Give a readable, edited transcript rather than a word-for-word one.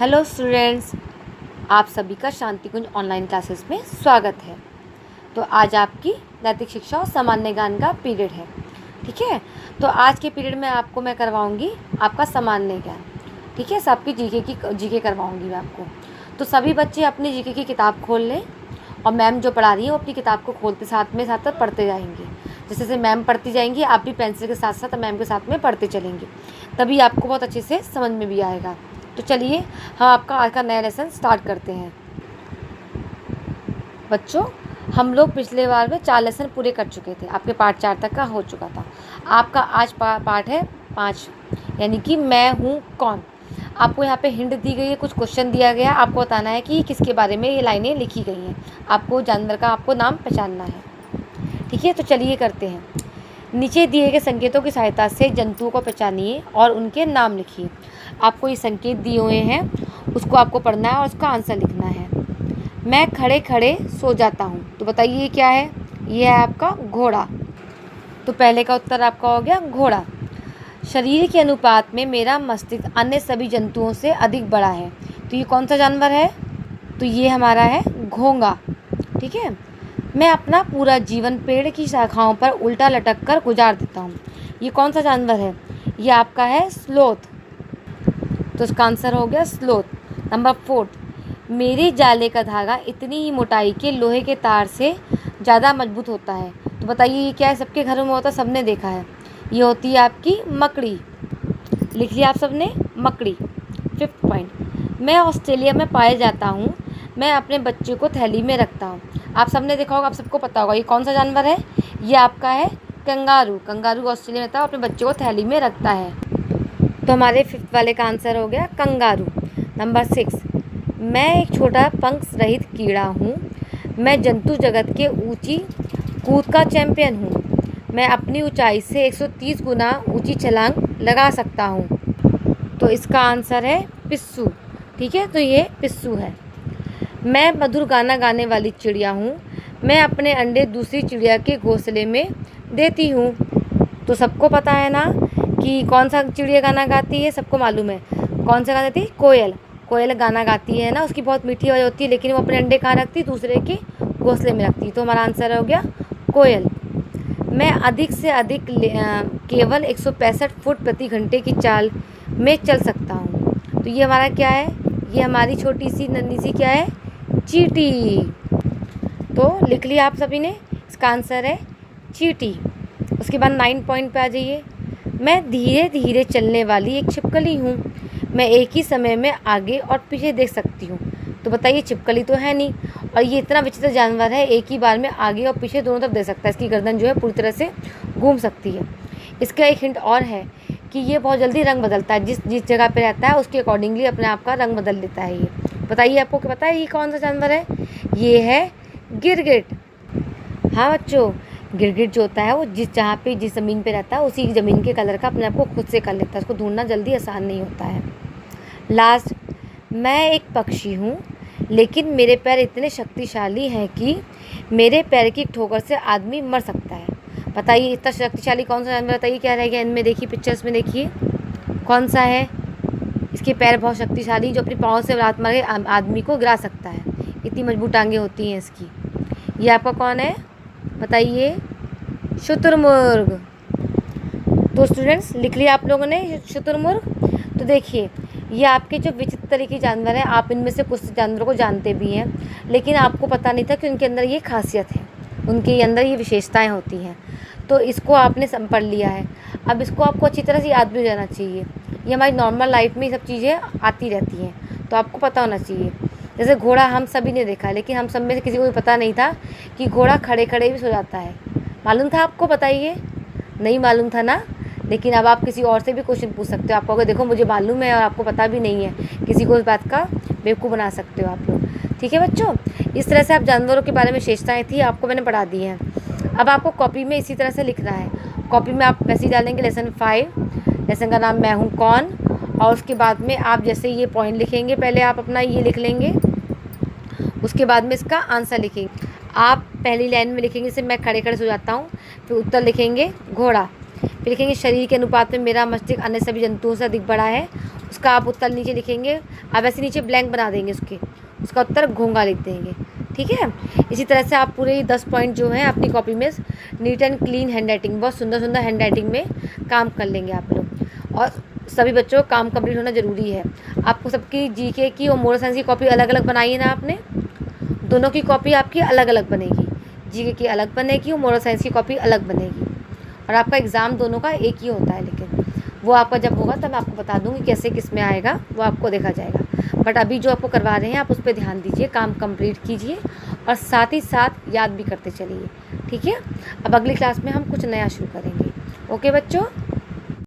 Hello students, आप सभी का शांति कुंज ऑनलाइन क्लासेस में स्वागत है। तो आज आपकी नैतिक शिक्षा और सामान्य ज्ञान का पीरियड है। ठीक है, तो आज के पीरियड में मैं करवाऊंगी आपका सामान्य ज्ञान। ठीक है, सबकी जीके करवाऊंगी मैं आपको। तो सभी बच्चे अपनी जीके की किताब खोल लें और मैम जो पढ़ा रही है वो अपनी किताब को खोलते साथ पढ़ते जाएंगे। जैसे जैसे मैम पढ़ती जाएंगी आप भी पेंसिल के साथ साथ मैम के साथ में पढ़ते चलेंगे, तभी आपको बहुत अच्छे से समझ में भी आएगा। तो चलिए हम आपका आज का नया लेसन स्टार्ट करते हैं। बच्चों, हम लोग पिछले बार में 4 लेसन पूरे कर चुके थे, आपके पार्ट 4 तक का हो चुका था। आपका आज पार्ट है 5, यानी कि मैं हूँ कौन। आपको यहाँ पे हिंट दी गई है, कुछ क्वेश्चन दिया गया, आपको बताना है कि किसके बारे में ये लाइनें लिखी गई हैं। आपको जानवर का आपको नाम पहचानना है। ठीक है, तो चलिए करते हैं। नीचे दिए गए संकेतों की सहायता से जंतुओं को पहचानिए और उनके नाम लिखिए। आपको ये संकेत दिए हुए हैं, उसको आपको पढ़ना है और उसका आंसर लिखना है। मैं खड़े खड़े सो जाता हूँ, तो बताइए ये क्या है। ये है आपका घोड़ा। तो पहले का उत्तर आपका हो गया घोड़ा। शरीर के अनुपात में मेरा मस्तिष्क अन्य सभी जंतुओं से अधिक बड़ा है, तो ये कौन सा जानवर है। तो ये हमारा है घोंगा। ठीक है, मैं अपना पूरा जीवन पेड़ की शाखाओं पर उल्टा लटक कर गुजार देता हूँ, ये कौन सा जानवर है। ये आपका है स्लोथ। तो इसका आंसर हो गया स्लोथ। नंबर 4, मेरे जाले का धागा इतनी ही मोटाई के लोहे के तार से ज़्यादा मजबूत होता है, तो बताइए ये क्या है। सबके घरों में होता है, सबने देखा है। ये होती है आपकी मकड़ी। लिख लिया आप सबने, मकड़ी। 5th पॉइंट, मैं ऑस्ट्रेलिया में पाया जाता हूँ, मैं अपने बच्चे को थैली में रखता हूँ। आप सबने देखा होगा, आप सबको पता होगा ये कौन सा जानवर है। ये आपका है कंगारू। कंगारू ऑस्ट्रेलिया में रहता है, अपने बच्चे को थैली में रखता है। तो हमारे 5th वाले का आंसर हो गया कंगारू। नंबर 6, मैं एक छोटा पंख रहित कीड़ा हूँ, मैं जंतु जगत के ऊंची कूद का चैंपियन हूँ, मैं अपनी ऊंचाई से 130 गुना ऊंची छलांग लगा सकता हूँ। तो इसका आंसर है पिस्सू। ठीक है, तो ये पिस्सू है। मैं मधुर गाना गाने वाली चिड़िया हूँ, मैं अपने अंडे दूसरी चिड़िया के घोंसले में देती हूँ। तो सबको पता है ना कि कौन सा चिड़िया गाना गाती है, सबको मालूम है कौन सा गाना गाती है। कोयल। कोयल गाना गाती है ना, उसकी बहुत मीठी आवाज़ होती है, लेकिन वो अपने अंडे कहाँ रखती है, दूसरे के घोंसले में रखती है। तो हमारा आंसर हो गया कोयल। मैं अधिक से अधिक केवल 165 फुट प्रति घंटे की चाल में चल सकता हूँ। तो ये हमारा क्या है, ये हमारी छोटी सी नन्ही सी क्या है, चींटी। तो लिख लिया आप सभी ने, इसका आंसर है चींटी। उसके बाद 9 पॉइंट पे आ जाइए। मैं धीरे धीरे चलने वाली एक छिपकली हूँ, मैं एक ही समय में आगे और पीछे देख सकती हूँ। तो बताइए छिपकली तो है नहीं, और ये इतना विचित्र जानवर है, एक ही बार में आगे और पीछे दोनों तरफ देख सकता है। इसकी गर्दन जो है पूरी तरह से घूम सकती है। इसका एक हिंट और है कि ये बहुत जल्दी रंग बदलता है, जिस जिस जगह पे रहता है उसके अकॉर्डिंगली अपने आप का रंग बदल लेता है। ये बताइए आपको क्या पता है ये कौन सा जानवर है। ये है गिरगिट। हाँ बच्चों, गिरगिट जो होता है वो जिस ज़मीन पे रहता है उसी ज़मीन के कलर का अपने आप को खुद से कर लेता है, उसको ढूंढना जल्दी आसान नहीं होता है। लास्ट, मैं एक पक्षी हूँ, लेकिन मेरे पैर इतने शक्तिशाली हैं कि मेरे पैर की ठोकर से आदमी मर सकता है। बताइए इतना शक्तिशाली कौन सा जानवर, बताइए क्या रहेगा। इनमें देखिए, पिक्चर्स में देखिए कौन सा है। इसके पैर बहुत शक्तिशाली, जो अपनी पाँव से लात मार के आदमी को गिरा सकता है, इतनी मजबूत टांगें होती हैं इसकी। ये आपका कौन है बताइए, शुतुरमुर्ग। तो स्टूडेंट्स लिख लिया आप लोगों ने शुतुरमुर्ग। तो देखिए ये आपके जो विचित्र तरह के जानवर हैं, आप इनमें से कुछ जानवरों को जानते भी हैं, लेकिन आपको पता नहीं था कि उनके अंदर ये खासियत है, उनके अंदर ये विशेषताएं होती हैं। तो इसको आपने पढ़ लिया है, अब इसको आपको अच्छी तरह से याद भी हो जाना चाहिए। ये हमारी नॉर्मल लाइफ में ये सब चीज़ें आती रहती हैं, तो आपको पता होना चाहिए। जैसे घोड़ा हम सभी ने देखा है, लेकिन हम सब में से किसी को भी पता नहीं था कि घोड़ा खड़े खड़े भी सो जाता है। मालूम था आपको, बताइए। नहीं मालूम था ना, लेकिन अब आप किसी और से भी क्वेश्चन पूछ सकते हो। आपको अगर देखो मुझे मालूम है और आपको पता भी नहीं है, किसी को इस बात का बेवकूफ़ बना सकते हो आप लोग। ठीक है बच्चों, इस तरह से आप जानवरों के बारे में विशेषताएँ थी आपको मैंने पढ़ा दी हैं। अब आपको कॉपी में इसी तरह से लिखना है। कॉपी में आप वैसे ही डालेंगे लेसन 5, लेसन का नाम मैं हूँ कौन, और उसके बाद में आप जैसे ये पॉइंट लिखेंगे, पहले आप अपना ये लिख लेंगे, उसके बाद में इसका आंसर लिखेंगे। आप पहली लाइन में लिखेंगे जैसे मैं खड़े खड़े सो जाता हूँ, फिर उत्तर लिखेंगे घोड़ा, फिर लिखेंगे शरीर के अनुपात में मेरा मस्तिष्क अन्य सभी जंतुओं से अधिक बड़ा है। उसका आप उत्तर नीचे लिखेंगे। आप ऐसे नीचे ब्लैंक बना देंगे उसका उत्तर घोंघा लिख देंगे। ठीक है, इसी तरह से आप पूरे 10 पॉइंट जो हैं अपनी कॉपी में neat and clean hand writing, बहुत सुंदर सुंदर हैंड राइटिंग में काम कर लेंगे आप लोग। और सभी बच्चों को काम कंप्लीट होना ज़रूरी है। आपको सबकी जीके की और मोरल साइंस की कॉपी अलग अलग बनाई है ना आपने, दोनों की कॉपी आपकी अलग अलग बनेगी। जीके की अलग बनेगी और मोरल साइंस की कॉपी अलग बनेगी। और आपका एग्ज़ाम दोनों का एक ही होता है, लेकिन वो आपका जब होगा तब मैं आपको बता दूँगी कैसे किस में आएगा, वो आपको देखा जाएगा। बट अभी जो आपको करवा रहे हैं आप उस पर ध्यान दीजिए, काम कंप्लीट कीजिए और साथ ही साथ याद भी करते चलिए। ठीक है, अब अगली क्लास में हम कुछ नया शुरू करेंगे। ओके बच्चों।